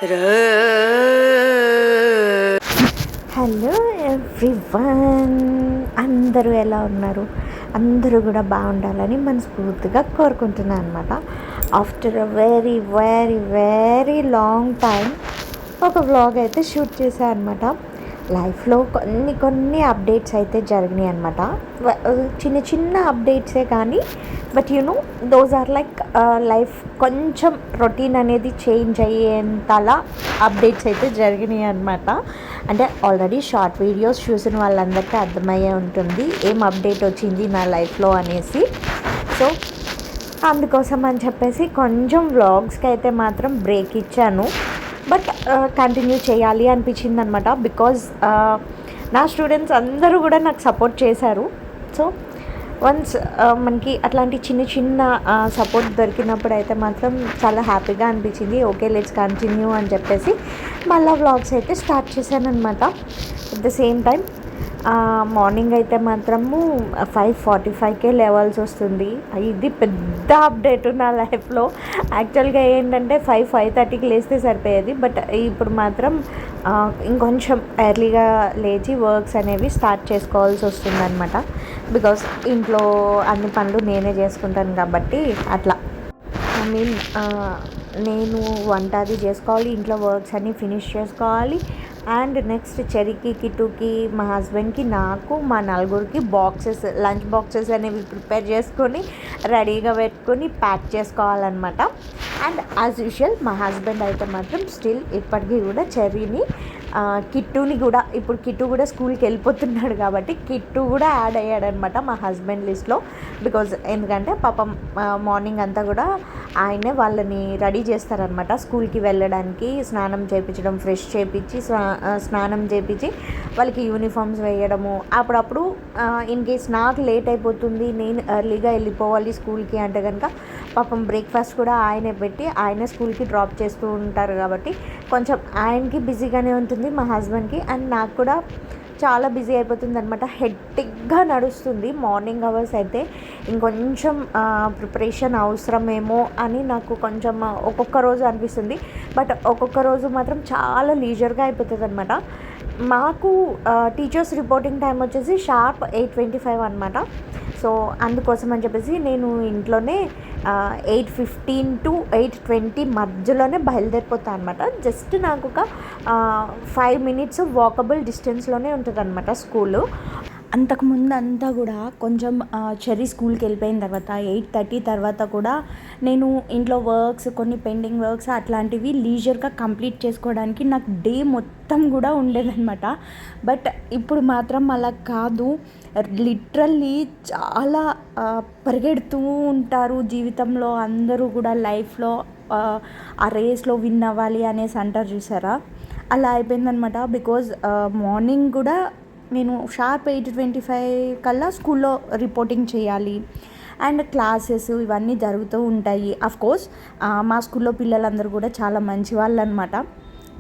Hello everyone, అందరూ ఎలా ఉన్నారు? అందరూ కూడా బాగుండాలని మనస్ఫూర్తిగా కోరుకుంటున్నాను అనమాట. After a very very very long time ఒక వ్లాగ్ అయితే షూట్ చేశాను అనమాట. లైఫ్లో కొన్ని అప్డేట్స్ అయితే జరిగినాయి అనమాట. చిన్న చిన్న అప్డేట్సే కానీ but those are like life కొంచెం రొటీన్ అనేది చేంజ్ అయ్యేంతలా అప్డేట్స్ అయితే జరిగినాయి అనమాట. అంటే ఆల్రెడీ షార్ట్ వీడియోస్ చూసిన వాళ్ళందరికీ అర్థమయ్యే ఉంటుంది ఏం అప్డేట్ వచ్చింది నా లైఫ్లో అనేసి. సో అందుకోసం అని చెప్పేసి కొంచెం వ్లాగ్స్కి అయితే మాత్రం బ్రేక్ ఇచ్చాను. బట్ కంటిన్యూ చేయాలి అనిపించింది అనమాట. బికాజ్ నా స్టూడెంట్స్ అందరూ కూడా నాకు సపోర్ట్ చేశారు. సో వన్స్ మనకి అట్లాంటి చిన్న చిన్న సపోర్ట్ దొరికినప్పుడు అయితే మాత్రం చాలా హ్యాపీగా అనిపించింది. ఓకే, లెట్స్ కంటిన్యూ అని చెప్పేసి మళ్ళీ వ్లాగ్స్ అయితే స్టార్ట్ చేశాను అనమాట. At the same time morning అయితే మాత్రము 5:45కే లేవాల్సి వస్తుంది. ఇది పెద్ద అప్డేట్ నా లైఫ్లో. యాక్చువల్గా ఏంటంటే 5:30కి లేస్తే సరిపోయేది. బట్ ఇప్పుడు మాత్రం ఇంకొంచెం ఎర్లీగా లేచి వర్క్స్ అనేవి స్టార్ట్ చేసుకోవాల్సి వస్తుంది అనమాట. బికాస్ ఇంట్లో అన్ని పనులు నేనే చేసుకుంటాను కాబట్టి అట్లా. ఐ మీన్ నేను వంట అది చేసుకోవాలి, ఇంట్లో వర్క్స్ అన్నీ ఫినిష్ చేసుకోవాలి. అండ్ నెక్స్ట్ చెరికి, కిట్టుకి, మా హస్బెండ్కి, నాకు, మా నలుగురికి లంచ్ బాక్సెస్ అనేవి ప్రిపేర్ చేసుకొని రెడీగా పెట్టుకొని ప్యాక్ చేసుకోవాలన్నమాట. అండ్ యాజ్ యూజువల్ మా హస్బెండ్ అయితే మాత్రం స్టిల్ ఇప్పటికీ కూడా చెర్రీని, కిట్టుని కూడా, ఇప్పుడు కిట్టు కూడా స్కూల్కి వెళ్ళిపోతున్నాడు కాబట్టి కిట్టు కూడా యాడ్ అయ్యాడనమాట మా హస్బెండ్ లిస్ట్లో. బికాజ్ ఎందుకంటే పాపం మార్నింగ్ అంతా కూడా ఆయనే వాళ్ళని రెడీ చేస్తారనమాట స్కూల్కి వెళ్ళడానికి. స్నానం చేయించడం, ఫ్రెష్ చేయించి స్నానం చేయించి వాళ్ళకి యూనిఫామ్స్ వేయడము. అప్పుడప్పుడు ఇన్ కేస్ నాకు లేట్ అయిపోతుంది, నేను ఎర్లీగా వెళ్ళిపోవాలి స్కూల్కి అంటే కనుక పాపం బ్రేక్ఫాస్ట్ కూడా ఆయనే పెట్టి ఆయనే స్కూల్కి డ్రాప్ చేస్తూ ఉంటారు కాబట్టి కొంచెం ఆయనకి బిజీగానే ఉంటుంది, మా హస్బెండ్కి. అండ్ నాకు కూడా చాలా బిజీ అయిపోతుంది అనమాట. హెక్టిక్గా నడుస్తుంది మార్నింగ్ అవర్స్ అయితే. ఇంకొంచెం ప్రిపరేషన్ అవసరమేమో అని నాకు కొంచెం ఒక్కొక్క రోజు అనిపిస్తుంది. బట్ ఒక్కొక్క రోజు మాత్రం చాలా లీజర్గా అయిపోతుంది అనమాట. మాకు టీచర్స్ రిపోర్టింగ్ టైం వచ్చేసి షార్ప్ 8:25 అనమాట. సో అందుకోసం అని చెప్పేసి నేను ఇంట్లోనే 8:15 to 8:20 మధ్యలోనే బయలుదేరిపోతాను అనమాట. జస్ట్ నాకు ఒక 5 minutes వాకబుల్ డిస్టెన్స్లోనే ఉంటుంది అనమాట స్కూలు. అంతకుముందు అంతా కూడా కొంచెం చెర్రీ స్కూల్కి వెళ్ళిపోయిన తర్వాత 8:30 తర్వాత కూడా నేను ఇంట్లో వర్క్స్, కొన్ని పెండింగ్ వర్క్స్ అట్లాంటివి లీజర్గా కంప్లీట్ చేసుకోవడానికి నాకు డే మొత్తం కూడా ఉండేదన్నమాట. బట్ ఇప్పుడు మాత్రం అలా కాదు. లిటరల్లీ చాలా పరిగెడుతూ ఉంటారు జీవితంలో అందరూ కూడా. లైఫ్లో ఆ రేస్లో విన్ అవ్వాలి అనేసి అంటారు చూసారా, అలా అయిపోయిందనమాట. బికాజ్ మార్నింగ్ కూడా నేను షార్ప్ 8:25 కల్లా స్కూల్లో రిపోర్టింగ్ చేయాలి. అండ్ క్లాసెస్ ఇవన్నీ జరుగుతూ ఉంటాయి. అఫ్కోర్స్ మా స్కూల్లో పిల్లలందరూ కూడా చాలా మంచి వాళ్ళు అనమాట.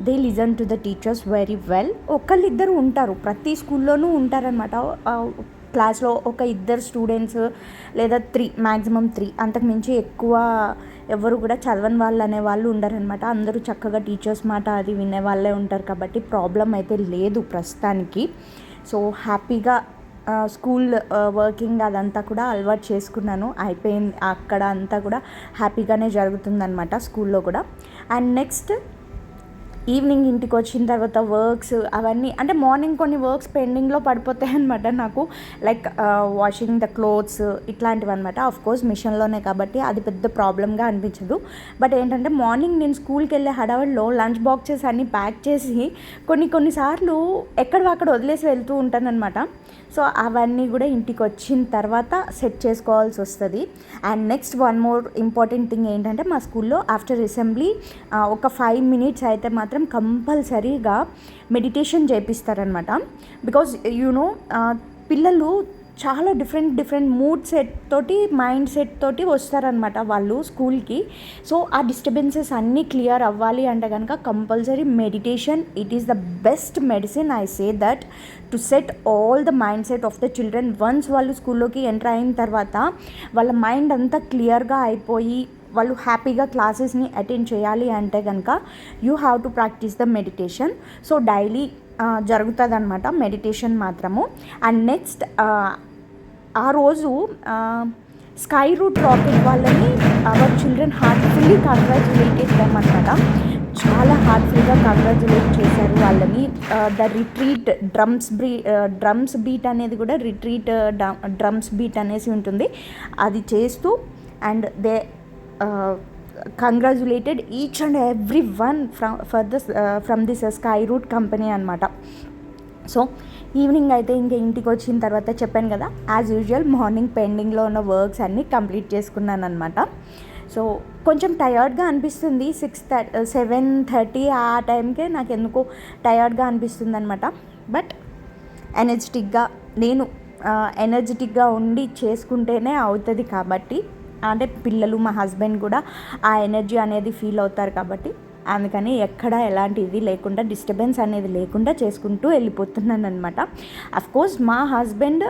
They listen to the teachers very well. ఒకళ్ళిద్దరు ఉంటారు, ప్రతి స్కూల్లోనూ ఉంటారనమాట. క్లాస్లో ఒక ఇద్దరు స్టూడెంట్స్ లేదా 3, మ్యాక్సిమం 3, అంతకు మించి ఎక్కువ ఎవరు కూడా చదవని వాళ్ళు అనేవాళ్ళు ఉండరనమాట. అందరూ చక్కగా టీచర్స్ మాట అది వినే వాళ్ళే ఉంటారు కాబట్టి ప్రాబ్లం అయితే లేదు ప్రస్తుతానికి. సో హ్యాపీగా స్కూల్ వర్కింగ్ అదంతా కూడా అలవాటు చేసుకున్నాను, అయిపోయింది. అక్కడ అంతా కూడా హ్యాపీగానే జరుగుతుందన్నమాట స్కూల్లో కూడా. అండ్ నెక్స్ట్ ఈవినింగ్ ఇంటికి వచ్చిన తర్వాత వర్క్స్ అవన్నీ, అంటే మార్నింగ్ కొన్ని వర్క్స్ పెండింగ్లో పడిపోతాయి అనమాట నాకు. లైక్ వాషింగ్ ద క్లోత్స్ ఇట్లాంటివి అనమాట. ఆఫ్కోర్స్ మిషన్లోనే కాబట్టి అది పెద్ద ప్రాబ్లమ్గా అనిపించదు. బట్ ఏంటంటే మార్నింగ్ నేను స్కూల్కి వెళ్ళే హడావిడిలో లంచ్ బాక్సెస్ అన్నీ ప్యాక్ చేసి కొన్నిసార్లు ఎక్కడక్కడ వదిలేసి వెళ్తూ ఉంటాను అనమాట. సో అవన్నీ కూడా ఇంటికి వచ్చిన తర్వాత సెట్ చేసుకోవాల్సి వస్తుంది. And next one more important thing ఏంటంటే మా స్కూల్లో ఆఫ్టర్ అసెంబ్లీ ఒక 5 minutes అయితే మాత్రం కంపల్సరీగా మెడిటేషన్ చేపిస్తారనమాట. బికాజ్ పిల్లలు చాలా డిఫరెంట్ మూడ్ సెట్ తోటి, మైండ్ సెట్ తోటి వస్తారనమాట వాళ్ళు స్కూల్కి. సో ఆ డిస్టర్బెన్సెస్ అన్నీ క్లియర్ అవ్వాలి అంటే కనుక compulsory meditation, it is the best medicine. I say that to set all the mind set of the children. Once వాళ్ళు స్కూల్లోకి ఎంటర్ అయిన తర్వాత వాళ్ళ మైండ్ అంతా క్లియర్గా అయిపోయి వాళ్ళు హ్యాపీగా క్లాసెస్ని అటెండ్ చేయాలి అంటే కనుక you have to practice the meditation. So daily జరుగుతుంది అనమాట మెడిటేషన్ మాత్రము. అండ్ నెక్స్ట్ ఆ రోజు స్కై రూట్ రాకెట్ వాళ్ళని our children heartfully congratulated them అనమాట. చాలా హార్ట్ఫుల్గా కంగ్రాచులేట్ చేశారు వాళ్ళని. ద రిట్రీట్ డ్రమ్స్ బీట్ అనేది కూడా రిట్రీట్ డ్రమ్స్ బీట్ అనేసి ఉంటుంది, అది చేస్తూ and they congratulated each and every one from this Skyroot company అనమాట. సో ఈవినింగ్ అయితే ఇంకా ఇంటికి వచ్చిన తర్వాత చెప్పాను కదా, యాజ్ యూజువల్ మార్నింగ్ పెండింగ్లో ఉన్న వర్క్స్ అన్నీ కంప్లీట్ చేసుకున్నాను అనమాట. సో కొంచెం టయర్డ్గా అనిపిస్తుంది, 7:30 ఆ టైంకే నాకు ఎందుకో టయర్డ్గా అనిపిస్తుంది అనమాట. బట్ ఎనర్జెటిక్గా ఉండి చేసుకుంటేనే అవుతుంది కాబట్టి, అంటే పిల్లలు మా హస్బెండ్ కూడా ఆ ఎనర్జీ అనేది ఫీల్ అవుతారు కాబట్టి అందుకని ఎక్కడ ఎలాంటి ఇది లేకుండా డిస్టర్బెన్స్ అనేది లేకుండా చేసుకుంటూ వెళ్ళిపోతున్నాను అనమాట. అఫ్కోర్స్ మా హస్బెండ్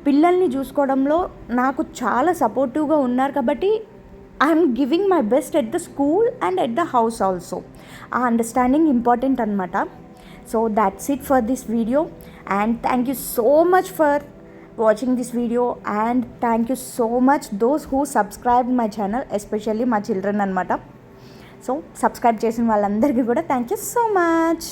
పిల్లల్ని చూసుకోవడంలో నాకు చాలా సపోర్టివ్గా ఉన్నారు కాబట్టి I'm giving my best at the school and at the house also. ఆ అండర్స్టాండింగ్ ఇంపార్టెంట్ అనమాట. So that's it for this video and thank you so much for watching this video and thank you so much those who subscribed my channel, especially my children anamata. So subscribe చేసిన వాళ్ళందరికీ కూడా thank you so much.